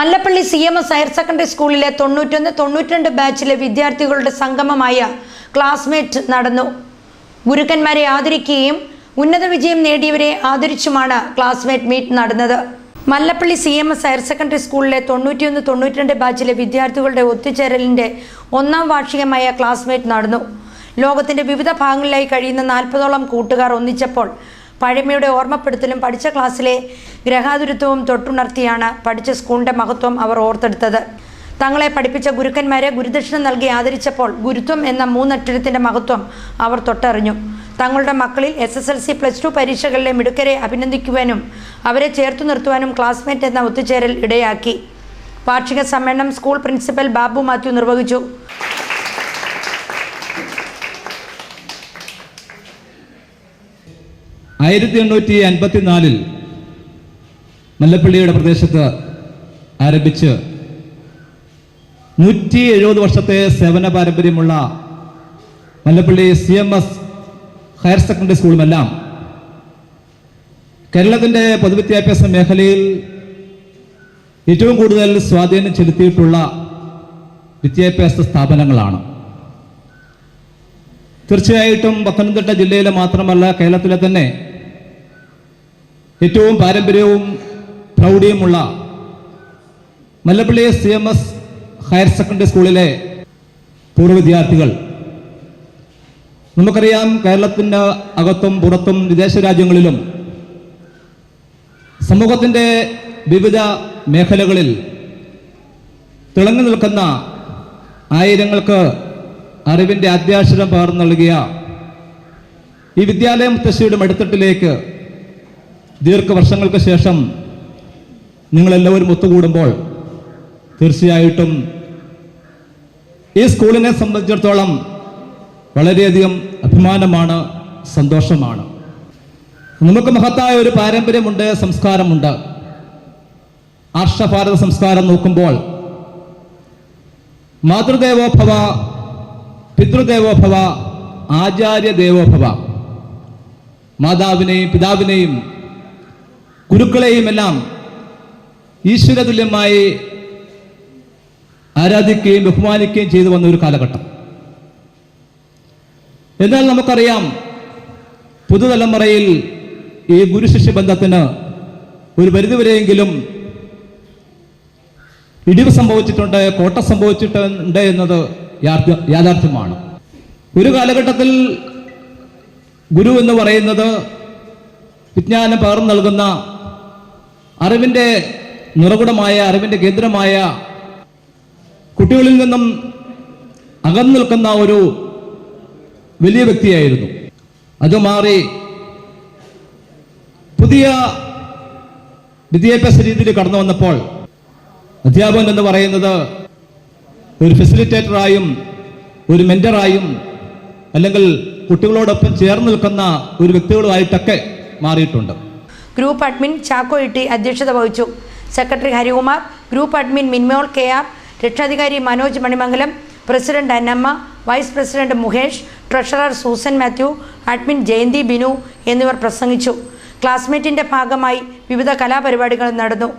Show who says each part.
Speaker 1: Mallappally CMS higher secondary സ്കൂളിലെ 91-92 ബാച്ചിലെ വിദ്യാർത്ഥികളുടെ സംഗമമായ classmate നടന്നു. ഗുരുക്കന്മാരെ ആദരിക്കുകയും ഉന്നത വിജയം നേടിയവരെ ആദരിച്ചുമാണ് ക്ലാസ്മേറ്റ് മീറ്റ് നടന്നത്. മല്ലപ്പള്ളി CMS ഹയർ സെക്കൻഡറി സ്കൂളിലെ 91-92 ബാച്ചിലെ വിദ്യാർത്ഥികളുടെ ഒത്തുചേരലിന്റെ 1ാം വാർഷികമായ ക്ലാസ്മേറ്റ് നടന്നു. ലോകത്തിന്റെ വിവിധ ഭാഗങ്ങളിലായി കഴിയുന്ന 40ഓളം കൂട്ടുകാർ ഒന്നിച്ചപ്പോൾ പഴമയുടെ ഓർമ്മപ്പെടുത്തലും പഠിച്ച ക്ലാസ്സിലെ ഗ്രഹാതുരത്വവും തൊട്ടുണർത്തിയാണ് പഠിച്ച സ്കൂളിന്റെ മഹത്വം അവർ ഓർത്തെടുത്തത്. തങ്ങളെ പഠിപ്പിച്ച ഗുരുക്കന്മാരെ ഗുരുദക്ഷിണ നൽകി ആദരിച്ചപ്പോൾ ഗുരുത്വം എന്ന 3 അക്ഷരത്തിന്റെ മഹത്വം അവർ തൊട്ടറിഞ്ഞു. തങ്ങളുടെ മക്കളിൽ SSLC +2 പരീക്ഷകളിലെ മിടുക്കരെ അഭിനന്ദിക്കുവാനും അവരെ ചേർത്തു നിർത്തുവാനും ക്ലാസ്മേറ്റ് എന്ന ഒത്തുചേരൽ ഇടയാക്കി. വാർഷിക സമ്മേളനം സ്കൂൾ പ്രിൻസിപ്പൽ ബാബു മാത്യു നിർവഹിച്ചു.
Speaker 2: മല്ലപ്പള്ളിയുടെ പ്രദേശത്ത് ആരംഭിച്ച് 170 വർഷത്തെ സേവന പാരമ്പര്യമുള്ള മല്ലപ്പള്ളി CMS ഹയർ സെക്കൻഡറി സ്കൂളുമെല്ലാം കേരളത്തിൻ്റെ പൊതുവിദ്യാഭ്യാസ മേഖലയിൽ ഏറ്റവും കൂടുതൽ സ്വാധീനം ചെലുത്തിയിട്ടുള്ള വിദ്യാഭ്യാസ സ്ഥാപനങ്ങളാണ്. തീർച്ചയായിട്ടും പത്തനംതിട്ട ജില്ലയിലെ മാത്രമല്ല, കേരളത്തിലെ തന്നെ ഏറ്റവും പാരമ്പര്യവും പ്രൗഢിയുമുള്ള മല്ലപ്പള്ളി CMS ഹയർ സെക്കൻഡറി സ്കൂളിലെ പൂർവ്വ വിദ്യാർത്ഥികൾ, നമുക്കറിയാം, കേരളത്തിൻ്റെ അകത്തും പുറത്തും വിദേശ രാജ്യങ്ങളിലും സമൂഹത്തിൻ്റെ വിവിധ മേഖലകളിൽ തിളങ്ങി നിൽക്കുന്ന ആയിരങ്ങൾക്ക് അറിവിൻ്റെ അത്യാക്ഷരം പകർന്നു നൽകിയ ഈ വിദ്യാലയം മുത്തശ്ശിയുടെ മടിത്തട്ടിലേക്ക് ദീർഘവർഷങ്ങൾക്ക് ശേഷം നിങ്ങളെല്ലാവരും ഒത്തുകൂടുമ്പോൾ തീർച്ചയായിട്ടും ഈ സ്കൂളിനെ സംബന്ധിച്ചിടത്തോളം വളരെയധികം അഭിമാനമാണ്, സന്തോഷമാണ്. നമുക്ക് മഹത്തായ ഒരു പാരമ്പര്യമുണ്ട്, സംസ്കാരമുണ്ട്. ആർഷഭാരത സംസ്കാരം നോക്കുമ്പോൾ മാതൃദേവോഭവ, പിതൃദേവോഭവ, ആചാര്യദേവോഭവ, മാതാവിനെയും പിതാവിനെയും ഗുരുക്കളെയും എല്ലാം ഈശ്വരതുല്യമായി ആരാധിക്കുകയും ബഹുമാനിക്കുകയും ചെയ്തു വന്ന ഒരു കാലഘട്ടം. എന്നാൽ നമുക്കറിയാം, പുതുതലമുറയിൽ ഈ ഗുരുശിഷ്യ ബന്ധത്തിന് ഒരു പരിധിവരെയെങ്കിലും ഇടിവ് സംഭവിച്ചിട്ടുണ്ട്, കോട്ട സംഭവിച്ചിട്ടുണ്ട് എന്നത് യാഥാർത്ഥ്യമാണ്. ഒരു കാലഘട്ടത്തിൽ ഗുരു എന്ന് പറയുന്നത് വിജ്ഞാനം പകർന്നു നൽകുന്ന, അറിവിൻ്റെ നിറകുടമായ, അറിവിൻ്റെ കേന്ദ്രമായ, കുട്ടികളിൽ നിന്നും അകന്നു നിൽക്കുന്ന ഒരു വലിയ വ്യക്തിയായിരുന്നു. അത് മാറി പുതിയ വിദ്യാഭ്യാസ രീതിയിൽ കടന്നു വന്നപ്പോൾ അധ്യാപകൻ എന്ന് പറയുന്നത് ഒരു ഫെസിലിറ്റേറ്ററായും ഒരു മെന്ററായും അല്ലെങ്കിൽ കുട്ടികളോടൊപ്പം ചേർന്ന് നിൽക്കുന്ന ഒരു വ്യക്തികളുമായിട്ടൊക്കെ മാറിയിട്ടുണ്ട്.
Speaker 1: ഗ്രൂപ്പ് അഡ്മിൻ ചാക്കോ ഇട്ടി അധ്യക്ഷത വഹിച്ചു. Secretary Harikumar, group admin Minmol KR, രക്ഷാധികാരി Manoj Manimangalam, president Annamma, vice president Mukesh, treasurer Susan Mathew, admin Jayanthi Binu എന്നിവർ പ്രസംഗിച്ചു. ക്ലാസ്മേറ്റിന്റെ ഭാഗമായി വിവിധ കലാപരിപാടികൾ നടന്നു.